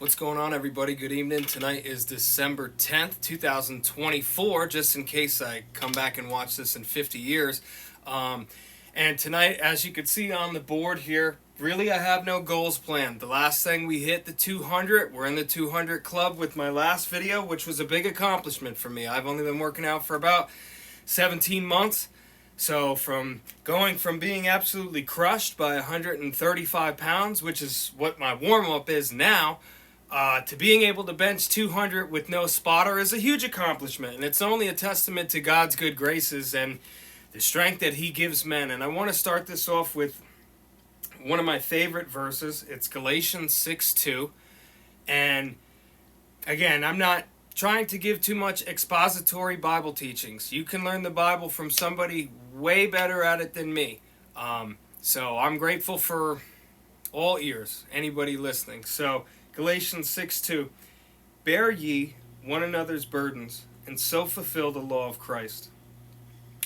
What's going on, everybody? Good evening. Tonight is December 10th, 2024, just in case I come back and watch this in 50 years. And tonight, as you can see on the board here, really I have no goals planned. The last thing we hit the 200. We're in the 200 club with my last video, which was a big accomplishment for me. I've only been working out for about 17 months. So from going from being absolutely crushed by 135 pounds, which is what my warm-up is now, to being able to bench 200 with no spotter is a huge accomplishment. And it's only a testament to God's good graces and the strength that He gives men. And I want to start this off with one of my favorite verses. It's Galatians 6:2. And again, I'm not trying to give too much expository Bible teachings. You can learn the Bible from somebody way better at it than me. So I'm grateful for all ears, anybody listening. So Galatians 6:2, bear ye one another's burdens, and so fulfill the law of Christ.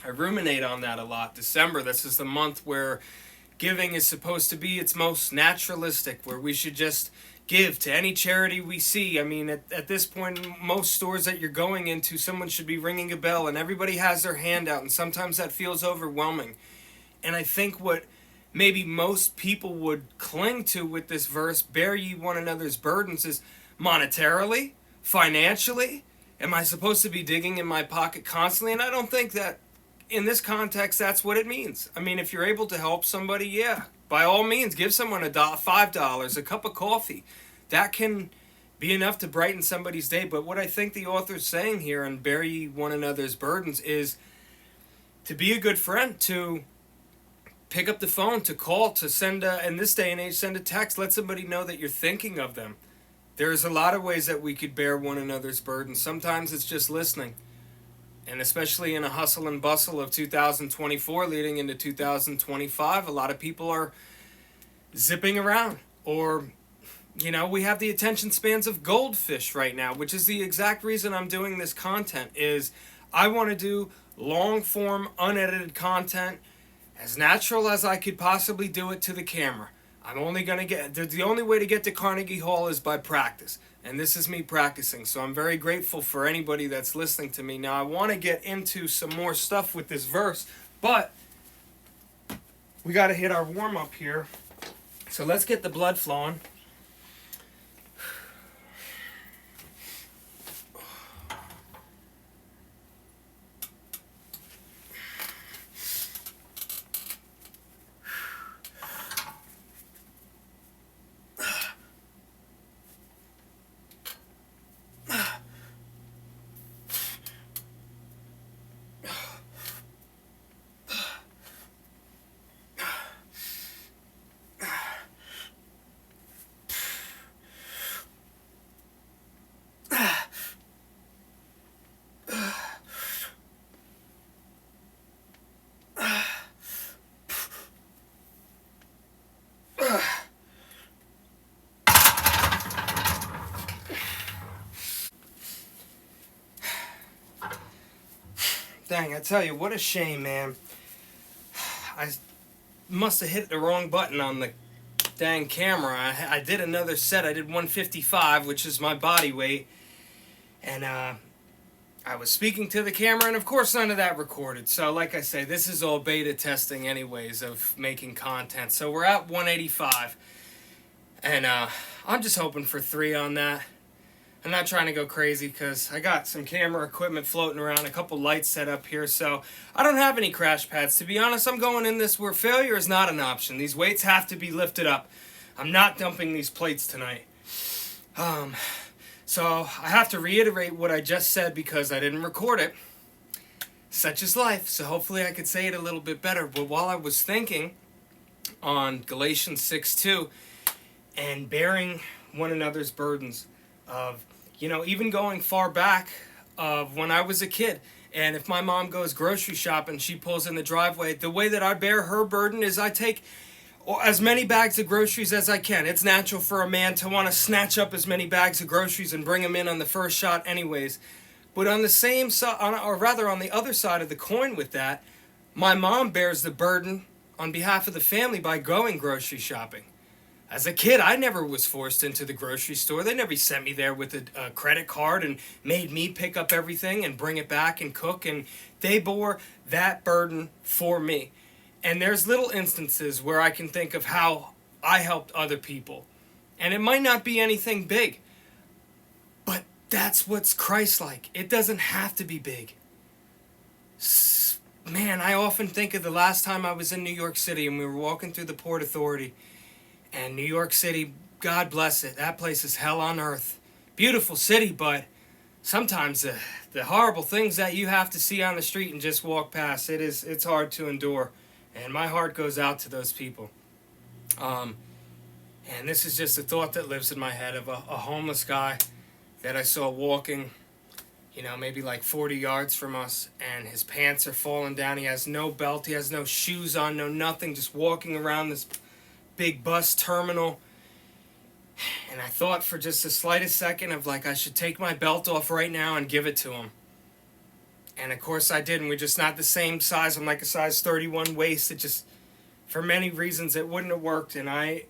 I ruminate on that a lot. December, this is the month where giving is supposed to be its most naturalistic, where we should just give to any charity we see. I mean, at this point, most stores that you're going into, someone should be ringing a bell, and everybody has their hand out, and sometimes that feels overwhelming. And I think what maybe most people would cling to with this verse, bear ye one another's burdens, is monetarily, financially. Am I supposed to be digging in my pocket constantly? And I don't think that in this context that's what it means. I mean, if you're able to help somebody, yeah, by all means, give someone $5, a cup of coffee. That can be enough to brighten somebody's day. But what I think the author's saying here in bear ye one another's burdens is to be a good friend, to pick up the phone, to call, to send in this day and age, send a text, let somebody know that you're thinking of them. There's a lot of ways that we could bear one another's burdens. Sometimes it's just listening. And especially in a hustle and bustle of 2024 leading into 2025, a lot of people are zipping around. Or, we have the attention spans of goldfish right now, which is the exact reason I'm doing this content, is I want to do long-form, unedited content as natural as I could possibly do it to the camera. I'm only going to the only way to get to Carnegie Hall is by practice. And this is me practicing. So I'm very grateful for anybody that's listening to me. Now I want to get into some more stuff with this verse, but we got to hit our warm-up here. So let's get the blood flowing. Dang, I tell you, what a shame, man. I must have hit the wrong button on the dang camera. I did another set. I did 155, which is my body weight. And I was speaking to the camera, and of course none of that recorded. So like I say, this is all beta testing anyways of making content. So we're at 185. And I'm just hoping for 3 on that. I'm not trying to go crazy because I got some camera equipment floating around, a couple lights set up here, so I don't have any crash pads. To be honest, I'm going in this where failure is not an option. These weights have to be lifted up. I'm not dumping these plates tonight. So I have to reiterate what I just said because I didn't record it. Such is life, so hopefully I could say it a little bit better. But while I was thinking on Galatians 6:2 and bearing one another's burdens of, even going far back of when I was a kid, and if my mom goes grocery shopping, she pulls in the driveway, the way that I bear her burden is I take as many bags of groceries as I can. It's natural for a man to want to snatch up as many bags of groceries and bring them in on the first shot anyways. But on the same side, or rather on the other side of the coin with that, my mom bears the burden on behalf of the family by going grocery shopping. As a kid, I never was forced into the grocery store. They never sent me there with a credit card and made me pick up everything and bring it back and cook. And they bore that burden for me. And there's little instances where I can think of how I helped other people. And it might not be anything big, but that's what's Christ-like. It doesn't have to be big. Man, I often think of the last time I was in New York City and we were walking through the Port Authority. And New York City, God bless it, that place is hell on earth. Beautiful city, but sometimes the horrible things that you have to see on the street and just walk past, it's hard to endure. And my heart goes out to those people. And this is just a thought that lives in my head of a homeless guy that I saw walking, maybe like 40 yards from us, and his pants are falling down. He has no belt, he has no shoes on, no nothing, just walking around this big bus terminal. And I thought for just the slightest second of like, I should take my belt off right now and give it to him. And of course I didn't. We're just not the same size. I'm like a size 31 waist. It just, for many reasons, it wouldn't have worked. And I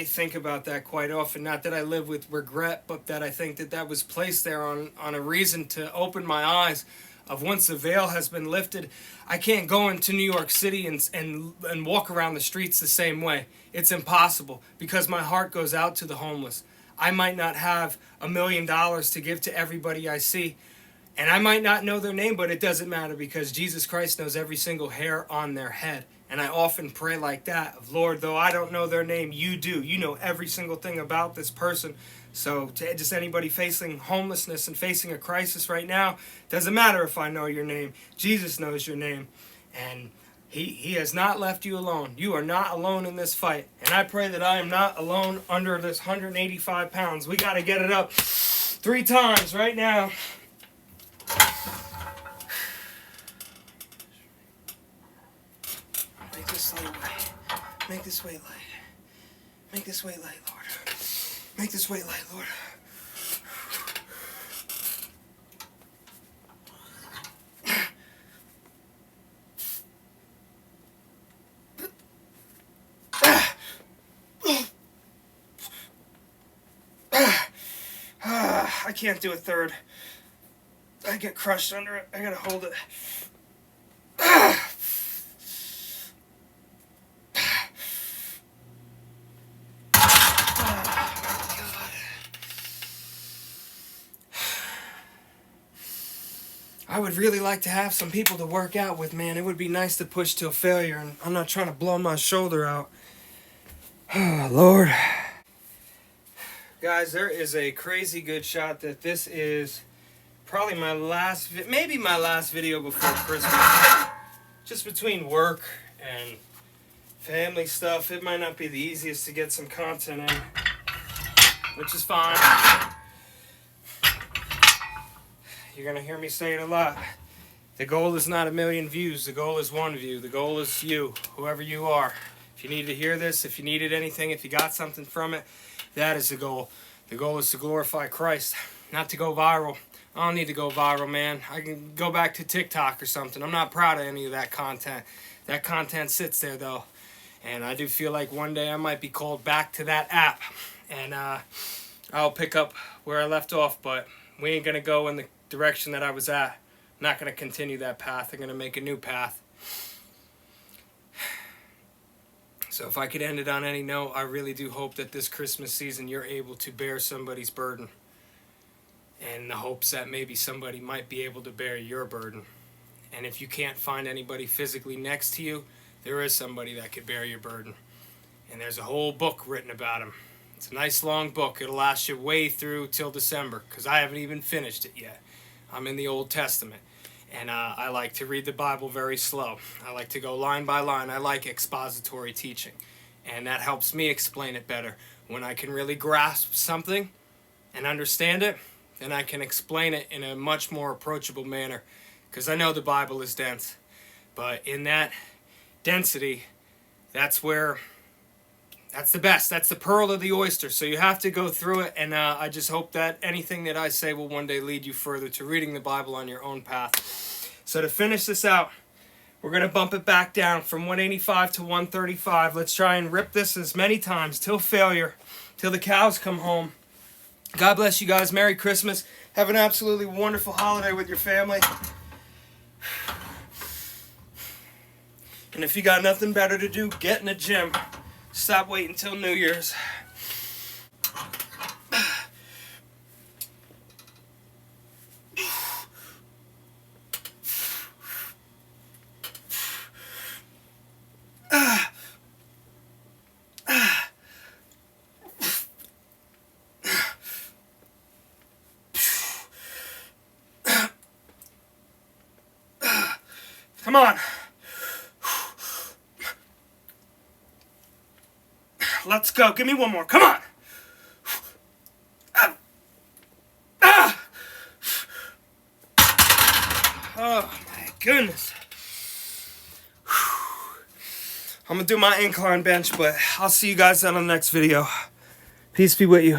think about that quite often. Not that I live with regret, but that I think that was placed there on a reason to open my eyes of once the veil has been lifted. I can't go into New York City and walk around the streets the same way. It's impossible because my heart goes out to the homeless. I might not have $1 million to give to everybody I see, and I might not know their name, but it doesn't matter because Jesus Christ knows every single hair on their head. And I often pray like that, Lord, though I don't know their name, you do. You know every single thing about this person. So to just anybody facing homelessness and facing a crisis right now, doesn't matter if I know your name. Jesus knows your name. And he has not left you alone. You are not alone in this fight. And I pray that I am not alone under this 185 pounds. We got to get it up 3 times right now. Make this light. Make this weight light. Make this weight light, Lord. Make this weight light, Lord. I can't do a third. I get crushed under it. I gotta hold it. I would really like to have some people to work out with, man. It would be nice to push till failure, and I'm not trying to blow my shoulder out. Oh, Lord. Guys, there is a crazy good shot that this is probably my last, maybe my last video before Christmas. Just between work and family stuff, it might not be the easiest to get some content in, which is fine. You're going to hear me say it a lot. The goal is not 1 million views. The goal is 1 view. The goal is you, whoever you are. If you need to hear this, if you needed anything, if you got something from it, that is the goal. The goal is to glorify Christ, not to go viral. I don't need to go viral, man. I can go back to TikTok or something. I'm not proud of any of that content. That content sits there, though. And I do feel like one day I might be called back to that app. And I'll pick up where I left off, but we ain't going to go in the direction that I was at. I'm not going to continue that path. I'm going to make a new path. So if I could end it on any note, I really do hope that this Christmas season you're able to bear somebody's burden. And the hopes that maybe somebody might be able to bear your burden. And if you can't find anybody physically next to you, there is somebody that could bear your burden. And there's a whole book written about him. It's a nice long book. It'll last you way through till December, because I haven't even finished it yet. I'm in the Old Testament. And I like to read the Bible very slow. I like to go line by line. I like expository teaching. And that helps me explain it better. When I can really grasp something and understand it, then I can explain it in a much more approachable manner. Because I know the Bible is dense. But in that density, that's the best. That's the pearl of the oyster. So you have to go through it. And I just hope that anything that I say will one day lead you further to reading the Bible on your own path. So to finish this out, We're going to bump it back down from 185 to 135. Let's try and rip this as many times till failure, till the cows come home. God bless you guys. Merry Christmas. Have an absolutely wonderful holiday with your family. And if you got nothing better to do, get in the gym. Stop waiting until New Year's. Come on. Let's go. Give me one more. Come on. Oh my goodness. I'm going to do my incline bench, but I'll see you guys on the next video. Peace be with you.